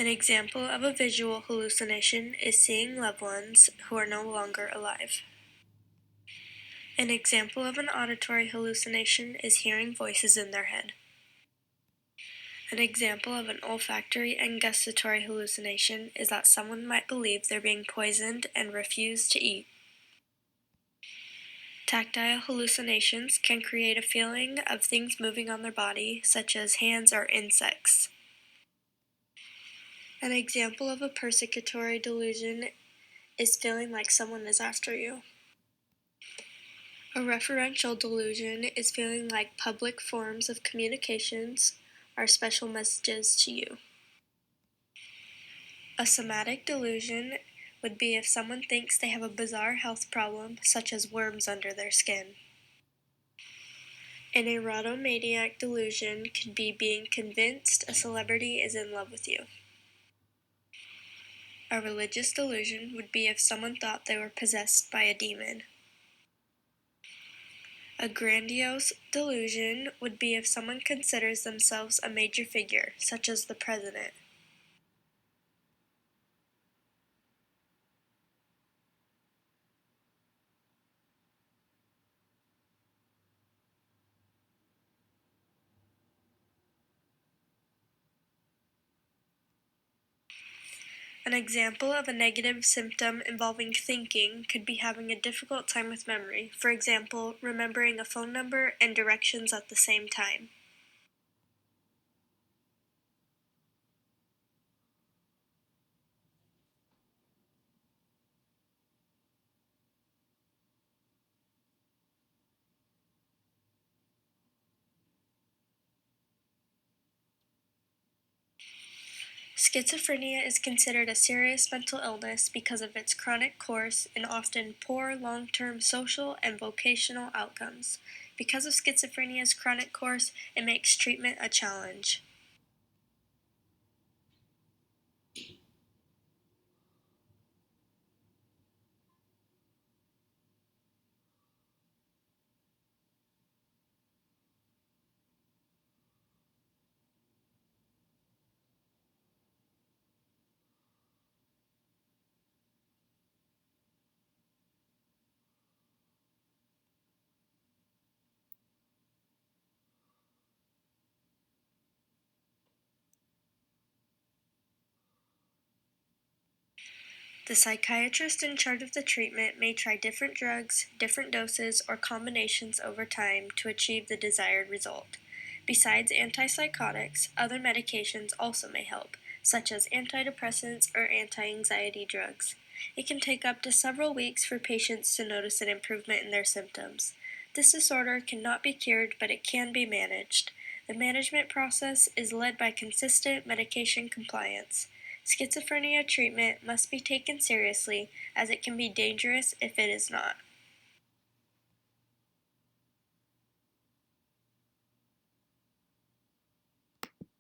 An example of a visual hallucination is seeing loved ones who are no longer alive. An example of an auditory hallucination is hearing voices in their head. An example of an olfactory and gustatory hallucination is that someone might believe they're being poisoned and refuse to eat. Tactile hallucinations can create a feeling of things moving on their body, such as hands or insects. An example of a persecutory delusion is feeling like someone is after you. A referential delusion is feeling like public forms of communications are special messages to you. A somatic delusion would be if someone thinks they have a bizarre health problem, such as worms under their skin. An erotomaniac delusion could be being convinced a celebrity is in love with you. A religious delusion would be if someone thought they were possessed by a demon. A grandiose delusion would be if someone considers themselves a major figure, such as the president. An example of a negative symptom involving thinking could be having a difficult time with memory, for example, remembering a phone number and directions at the same time. Schizophrenia is considered a serious mental illness because of its chronic course and often poor long-term social and vocational outcomes. Because of schizophrenia's chronic course, it makes treatment a challenge. The psychiatrist in charge of the treatment may try different drugs, different doses, or combinations over time to achieve the desired result. Besides antipsychotics, other medications also may help, such as antidepressants or anti-anxiety drugs. It can take up to several weeks for patients to notice an improvement in their symptoms. This disorder cannot be cured, but it can be managed. The management process is led by consistent medication compliance. Schizophrenia treatment must be taken seriously, as it can be dangerous if it is not.